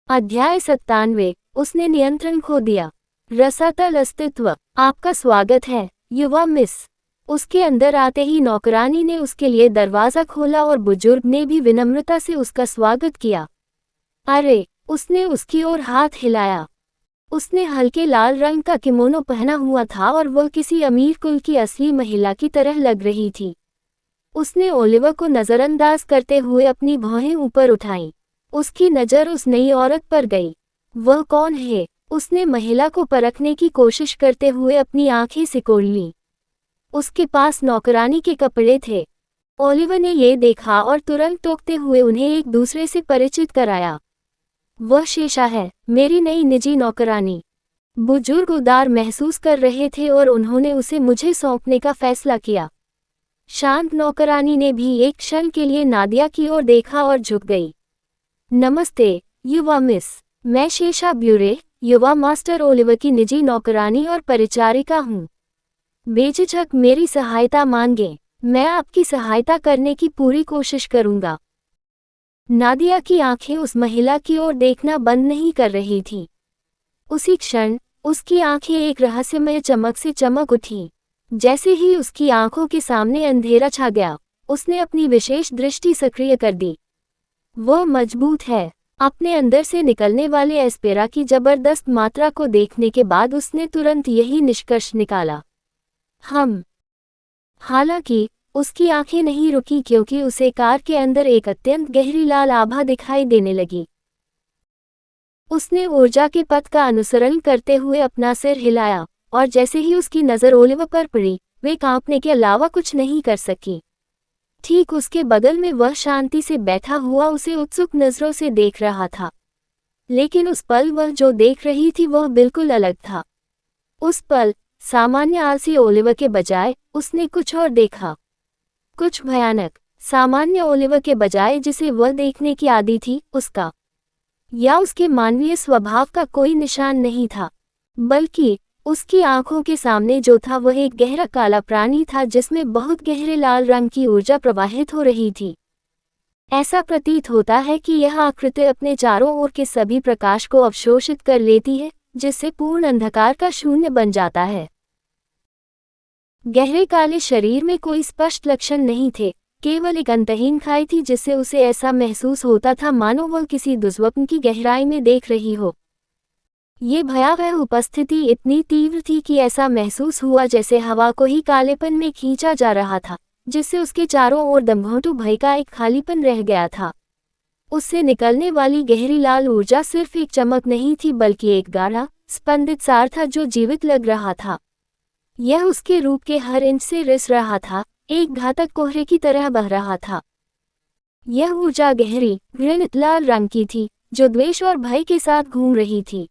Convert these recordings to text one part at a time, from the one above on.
अध्याय 97। उसने नियंत्रण खो दिया। रसातल अस्तित्व। आपका स्वागत है युवा मिस। उसके अंदर आते ही नौकरानी ने उसके लिए दरवाजा खोला और बुजुर्ग ने भी विनम्रता से उसका स्वागत किया। अरे, उसने उसकी ओर हाथ हिलाया। उसने हल्के लाल रंग का किमोनो पहना हुआ था और वह किसी अमीर कुल की असली महिला की तरह लग रही थी। उसने ओलिवर को नजरअंदाज करते हुए अपनी भौहें ऊपर उठाईं। उसकी नज़र उस नई औरत पर गई। वह कौन है? उसने महिला को परखने की कोशिश करते हुए अपनी आंखें सिकोड़ लीं। उसके पास नौकरानी के कपड़े थे। ओलिवर ने ये देखा और तुरंत टोकते हुए उन्हें एक दूसरे से परिचित कराया। वह शेषा है, मेरी नई निजी नौकरानी। बुजुर्ग उदार महसूस कर रहे थे और उन्होंने उसे मुझे सौंपने का फैसला किया। शांत नौकरानी ने भी एक क्षण के लिए नादिया की ओर देखा और झुक गई। नमस्ते युवा मिस, मैं शेषा ब्यूरे, युवा मास्टर ओलिवर की निजी नौकरानी और परिचारिका हूँ। बेझिझक मेरी सहायता मांगे, मैं आपकी सहायता करने की पूरी कोशिश करूँगा। नादिया की आंखें उस महिला की ओर देखना बंद नहीं कर रही थीं। उसी क्षण उसकी आंखें एक रहस्यमय चमक से चमक उठीं। जैसे ही उसकी आंखों के सामने अंधेरा छा गया, उसने अपनी विशेष दृष्टि सक्रिय कर दी। वह मजबूत है। अपने अंदर से निकलने वाले एस्पेरा की जबरदस्त मात्रा को देखने के बाद उसने तुरंत यही निष्कर्ष निकाला। हालांकि उसकी आंखें नहीं रुकी क्योंकि उसे कार के अंदर एक अत्यंत गहरी लाल आभा दिखाई देने लगी। उसने ऊर्जा के पथ का अनुसरण करते हुए अपना सिर हिलाया और जैसे ही उसकी नज़र ओलिवर पर पड़ी, वे कांपने के अलावा कुछ नहीं कर सकी। ठीक उसके बगल में वह शांति से बैठा हुआ उसे उत्सुक नजरों से देख रहा था। लेकिन उस पल वह जो देख रही थी वह बिल्कुल अलग था। उस पल सामान्य आलसी ओलिवर के बजाय उसने कुछ और देखा। कुछ भयानक। सामान्य ओलिवर के बजाय जिसे वह देखने की आदी थी, उसका या उसके मानवीय स्वभाव का कोई निशान नहीं था, बल्कि उसकी आंखों के सामने जो था वह एक गहरा काला प्राणी था जिसमें बहुत गहरे लाल रंग की ऊर्जा प्रवाहित हो रही थी। ऐसा प्रतीत होता है कि यह आकृति अपने चारों ओर के सभी प्रकाश को अवशोषित कर लेती है, जिससे पूर्ण अंधकार का शून्य बन जाता है। गहरे काले शरीर में कोई स्पष्ट लक्षण नहीं थे, केवल एक अंतहीन खाई थी जिससे उसे ऐसा महसूस होता था मानो वह किसी दुस्वप्न की गहराई में देख रही हो। ये भयावह उपस्थिति इतनी तीव्र थी कि ऐसा महसूस हुआ जैसे हवा को ही कालेपन में खींचा जा रहा था, जिससे उसके चारों ओर दमघोंटू भय का एक खालीपन रह गया था। उससे निकलने वाली गहरी लाल ऊर्जा सिर्फ एक चमक नहीं थी बल्कि एक गाढ़ा, स्पंदित सार था जो जीवित लग रहा था। यह उसके रूप के हर इंच से रिस रहा था, एक घातक कोहरे की तरह बह रहा था। यह ऊर्जा गहरी, घृणित लाल रंग की थी, जो द्वेष और भय के साथ घूम रही थी।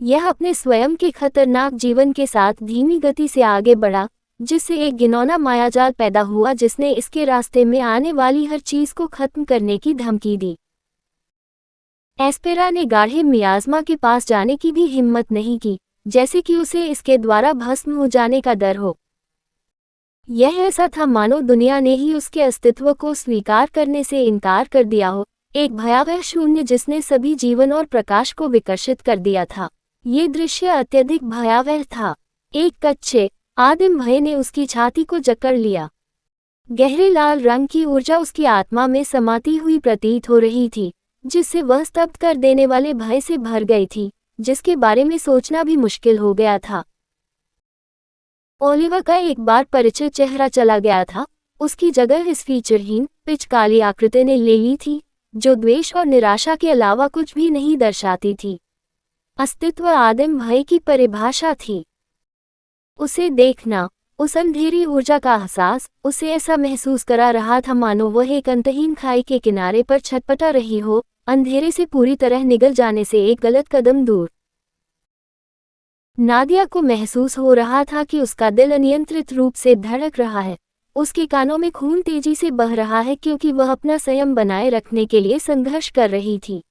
यह अपने स्वयं के खतरनाक जीवन के साथ धीमी गति से आगे बढ़ा, जिससे एक घिनौना मायाजाल पैदा हुआ जिसने इसके रास्ते में आने वाली हर चीज को खत्म करने की धमकी दी। एस्पेरा ने गाढ़े मियाज़मा के पास जाने की भी हिम्मत नहीं की, जैसे कि उसे इसके द्वारा भस्म हो जाने का डर हो। यह ऐसा था मानो दुनिया ने ही उसके अस्तित्व को स्वीकार करने से इनकार कर दिया हो, एक भयावह शून्य जिसने सभी जीवन और प्रकाश को विकर्षित कर दिया था। ये दृश्य अत्यधिक भयावह था। एक कच्चे, आदिम भय ने उसकी छाती को जकड़ लिया। गहरे लाल रंग की ऊर्जा उसकी आत्मा में समाती हुई प्रतीत हो रही थी, जिससे वह स्तब्ध कर देने वाले भय से भर गई थी, जिसके बारे में सोचना भी मुश्किल हो गया था। ओलिवर का एक बार परिचित चेहरा चला गया था, उसकी जगह इस फीचरहीन, पिच काली आकृति ने ले ली थी, जो द्वेष और निराशा के अलावा कुछ भी नहीं दर्शाती थी। अस्तित्व आदिम भय की परिभाषा थी। उसे देखना, उस अंधेरी ऊर्जा का एहसास, उसे ऐसा महसूस करा रहा था मानो वह एक अंतहीन खाई के किनारे पर छटपटा रही हो, अंधेरे से पूरी तरह निगल जाने से एक गलत कदम दूर। नादिया को महसूस हो रहा था कि उसका दिल अनियंत्रित रूप से धड़क रहा है, उसके कानों में खून तेजी से बह रहा है क्योंकि वह अपना संयम बनाए रखने के लिए संघर्ष कर रही थी।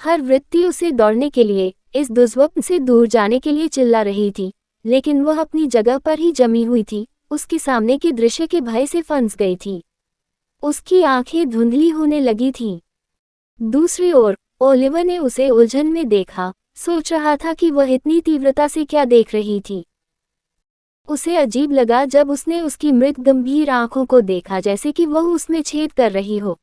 हर वृत्ति उसे दौड़ने के लिए, इस दुस्वप्न से दूर जाने के लिए चिल्ला रही थी, लेकिन वह अपनी जगह पर ही जमी हुई थी, उसके सामने के दृश्य के भय से फंस गई थी। उसकी आंखें धुंधली होने लगी थीं। दूसरी ओर ओलिवर ने उसे उलझन में देखा, सोच रहा था कि वह इतनी तीव्रता से क्या देख रही थी। उसे अजीब लगा जब उसने उसकी मृत गंभीर आंखों को देखा, जैसे कि वह उसमें छेद कर रही हो।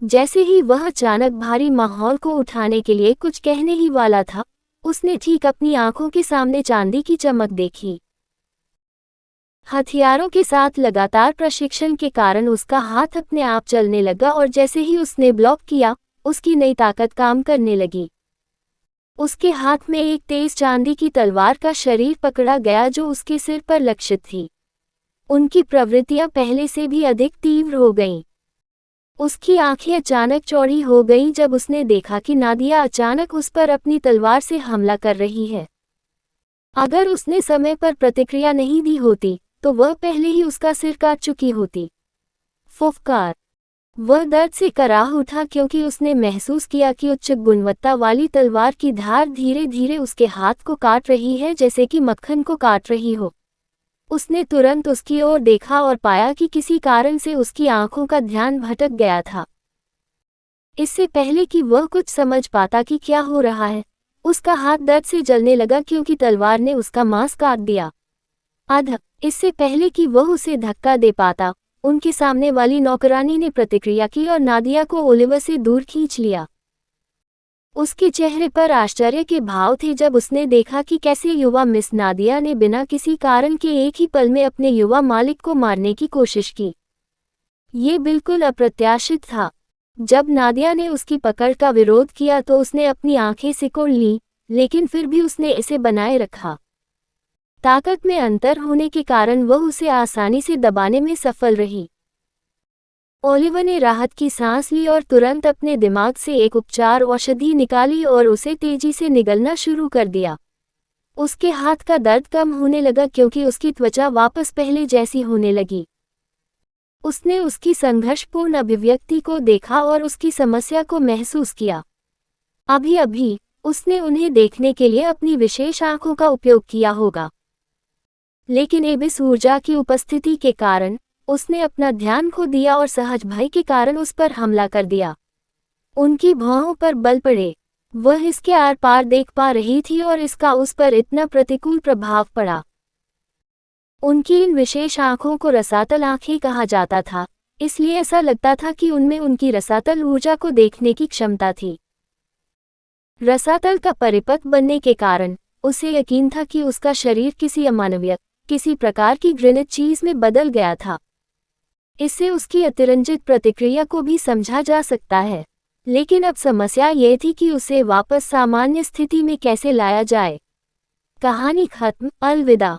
जैसे ही वह अचानक भारी माहौल को उठाने के लिए कुछ कहने ही वाला था, उसने ठीक अपनी आंखों के सामने चांदी की चमक देखी। हथियारों के साथ लगातार प्रशिक्षण के कारण उसका हाथ अपने आप चलने लगा और जैसे ही उसने ब्लॉक किया, उसकी नई ताकत काम करने लगी। उसके हाथ में एक तेज चांदी की तलवार का शरीर पकड़ा गया जो उसके सिर पर लक्षित थी। उनकी प्रवृत्तियां पहले से भी अधिक तीव्र हो गईं। उसकी आंखें अचानक चौड़ी हो गईं जब उसने देखा कि नादिया अचानक उस पर अपनी तलवार से हमला कर रही है। अगर उसने समय पर प्रतिक्रिया नहीं दी होती, तो वह पहले ही उसका सिर काट चुकी होती। फुफकार। वह दर्द से कराह उठा क्योंकि उसने महसूस किया कि उच्च गुणवत्ता वाली तलवार की धार धीरे धीरे उसके हाथ को काट रही है, जैसे कि मक्खन को काट रही हो। उसने तुरंत उसकी ओर देखा और पाया कि किसी कारण से उसकी आंखों का ध्यान भटक गया था। इससे पहले कि वह कुछ समझ पाता कि क्या हो रहा है, उसका हाथ दर्द से जलने लगा क्योंकि तलवार ने उसका मांस काट दिया। इससे पहले कि वह उसे धक्का दे पाता, उनके सामने वाली नौकरानी ने प्रतिक्रिया की और नादिया को ओलिवर से दूर खींच लिया। उसके चेहरे पर आश्चर्य के भाव थे जब उसने देखा कि कैसे युवा मिस नादिया ने बिना किसी कारण के एक ही पल में अपने युवा मालिक को मारने की कोशिश की। ये बिल्कुल अप्रत्याशित था। जब नादिया ने उसकी पकड़ का विरोध किया तो उसने अपनी आंखें सिकोड़ लीं, लेकिन फिर भी उसने इसे बनाए रखा। ताकत में अंतर होने के कारण वह उसे आसानी से दबाने में सफल रही। ओलिवर ने राहत की सांस ली और तुरंत अपने दिमाग से एक उपचार औषधि निकाली और उसे तेजी से निगलना शुरू कर दिया। उसके हाथ का दर्द कम होने लगा क्योंकि उसकी त्वचा वापस पहले जैसी होने लगी। उसने उसकी संघर्षपूर्ण अभिव्यक्ति को देखा और उसकी समस्या को महसूस किया। अभी अभी उसने उन्हें देखने के लिए अपनी विशेष आंखों का उपयोग किया होगा, लेकिन एबिस ऊर्जा की उपस्थिति के कारण उसने अपना ध्यान खो दिया और सहज भय के कारण उस पर हमला कर दिया। उनकी भौहों पर बल पड़े। वह इसके आर पार देख पा रही थी और इसका उस पर इतना प्रतिकूल प्रभाव पड़ा। उनकी इन विशेष आंखों को रसातल आंखें कहा जाता था, इसलिए ऐसा लगता था कि उनमें उनकी रसातल ऊर्जा को देखने की क्षमता थी। रसातल का परिपक्व बनने के कारण उसे यकीन था कि उसका शरीर किसी अमानवीय, किसी प्रकार की घृणित चीज में बदल गया था। इससे उसकी अतिरंजित प्रतिक्रिया को भी समझा जा सकता है, लेकिन अब समस्या ये थी कि उसे वापस सामान्य स्थिति में कैसे लाया जाए। कहानी खत्म। अलविदा।